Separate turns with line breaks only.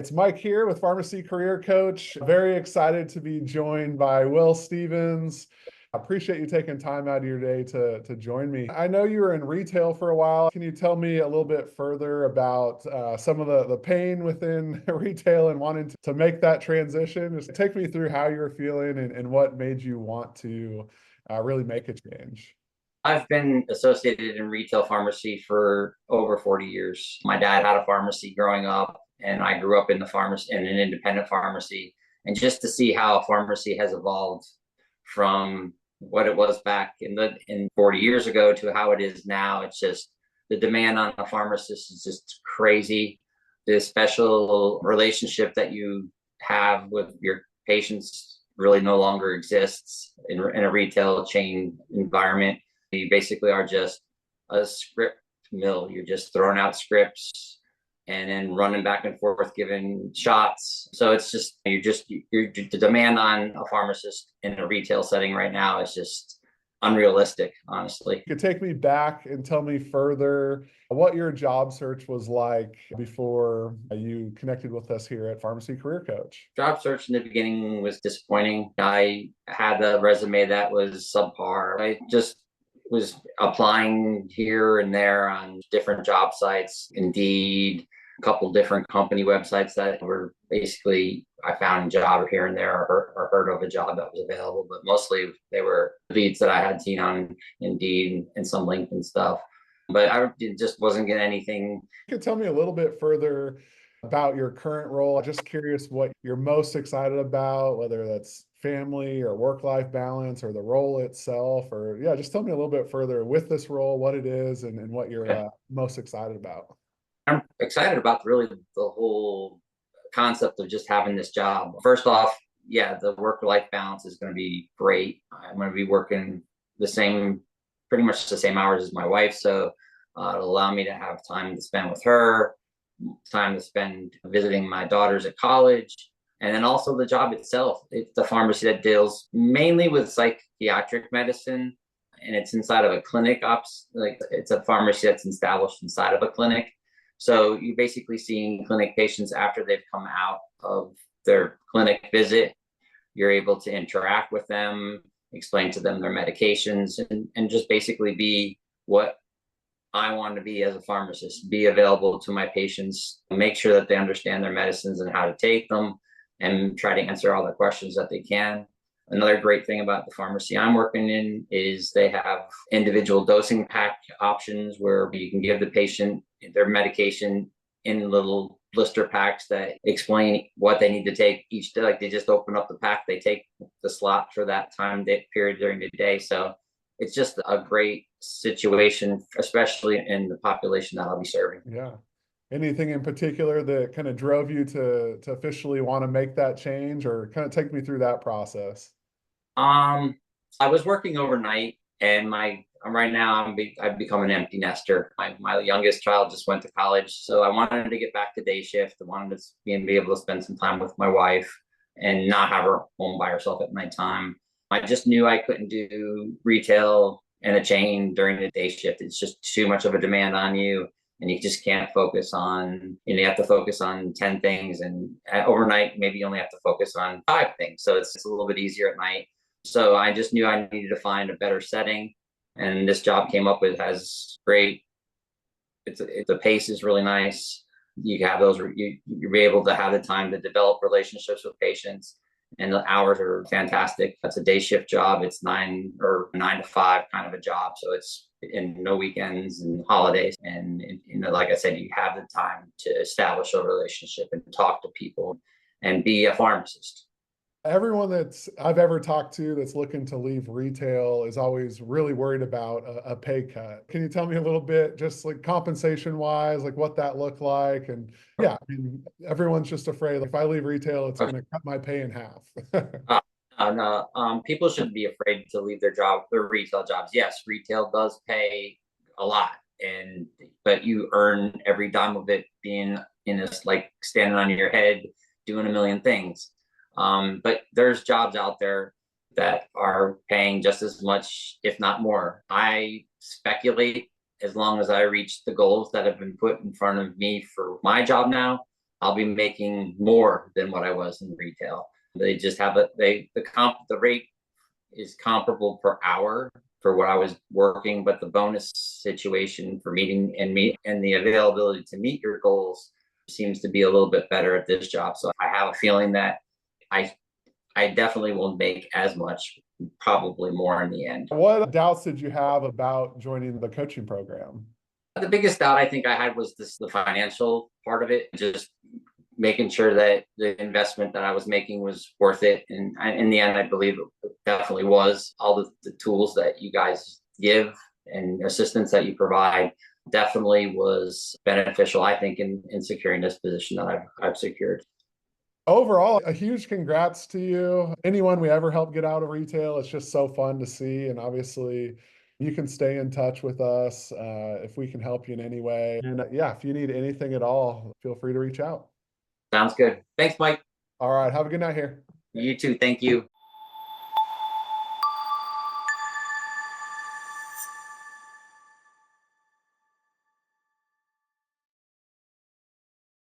It's Mike here with Pharmacy Career Coach. Very excited to be joined by Will Stevens. I appreciate you taking time out of your day to join me. I know you were in retail for a while. Can you tell me a little bit further about some of the pain within retail and wanting to make that transition? Just take me through how you're feeling and what made you want to really make a change.
I've been associated in retail pharmacy for over 40 years. My dad had a pharmacy growing up, and I grew up in the pharmacy in an independent pharmacy. And just to see how a pharmacy has evolved from what it was back in 40 years ago to how it is now, it's just the demand on a pharmacist is just crazy. The special relationship that you have with your patients really no longer exists in a retail chain environment. You basically are just a script mill. You're just throwing out scripts and then running back and forth, giving shots. So it's just, the demand on a pharmacist in a retail setting right now is just unrealistic, honestly.
You could take me back and tell me further what your job search was like before you connected with us here at Pharmacy Career Coach.
Job search in the beginning was disappointing. I had a resume that was subpar. I just was applying here and there on different job sites, Indeed, a couple different company websites that were basically, I found a job here and there or heard of a job that was available, but mostly they were leads that I had seen on Indeed and some LinkedIn stuff. But I just wasn't getting anything.
You could tell me a little bit further about your current role. I'm just curious what you're most excited about, whether that's family or work-life balance or the role itself, or yeah, just tell me a little bit further with this role, what it is and what you're most excited about.
I'm excited about really the whole concept of just having this job. First off, yeah, the work-life balance is going to be great. I'm going to be working pretty much the same hours as my wife. So it'll allow me to have time to spend with her, time to spend visiting my daughters at college. And then also the job itself. It's the pharmacy that deals mainly with psychiatric medicine, and it's inside of a clinic like it's a pharmacy that's established inside of a clinic. So you're basically seeing clinic patients after they've come out of their clinic visit. You're able to interact with them, explain to them their medications, and just basically be what I want to be as a pharmacist, be available to my patients, make sure that they understand their medicines and how to take them, and try to answer all the questions that they can. Another great thing about the pharmacy I'm working in is they have individual dosing pack options where you can give the patient their medication in little blister packs that explain what they need to take each day. Like they just open up the pack, they take the slot for that time period during the day. So it's just a great situation, especially in the population that I'll be serving.
Yeah. Anything in particular that kind of drove you to officially want to make that change, or kind of take me through that process?
I was working overnight, and right now I've become an empty nester. My youngest child just went to college, so I wanted to get back to day shift. I wanted to be able to spend some time with my wife and not have her home by herself at nighttime. I just knew I couldn't do retail in a chain during the day shift. It's just too much of a demand on you, and you just can't focus on, you have to focus on 10 things, and overnight maybe you only have to focus on 5 things. So it's a little bit easier at night. So I just knew I needed to find a better setting, and this job came up with has great. The pace is really nice. You have you're able to have the time to develop relationships with patients, and the hours are fantastic. That's a day shift job. It's 9 to 5 kind of a job. So it's in no weekends and holidays. And like I said, you have the time to establish a relationship and talk to people and be a pharmacist.
Everyone that's I've ever talked to that's looking to leave retail is always really worried about a pay cut. Can you tell me a little bit, just like compensation wise, like what that looked like? And yeah, I mean, everyone's just afraid, like, if I leave retail, it's going to cut my pay in half.
No, people shouldn't be afraid to leave their retail jobs. Yes, retail does pay a lot, but you earn every dime of it being in this, like standing on your head, doing a million things. But there's jobs out there that are paying just as much, if not more. I speculate as long as I reach the goals that have been put in front of me for my job now, I'll be making more than what I was in retail. They just have the rate is comparable per hour for what I was working, but the bonus situation for meeting and the availability to meet your goals seems to be a little bit better at this job. So I have a feeling that I I definitely won't make as much, probably more in the end.
What doubts did you have about joining the coaching program?
The biggest doubt I think I had was the financial part of it, just making sure that the investment that I was making was worth it. And in the end, I believe it definitely was. All the tools that you guys give and assistance that you provide definitely was beneficial, I think, in securing this position that I've secured.
Overall, a huge congrats to you. Anyone we ever help get out of retail, it's just so fun to see. And obviously, you can stay in touch with us if we can help you in any way. And yeah, if you need anything at all, feel free to reach out.
Sounds good. Thanks, Mike.
All right. Have a good night here.
You too. Thank you.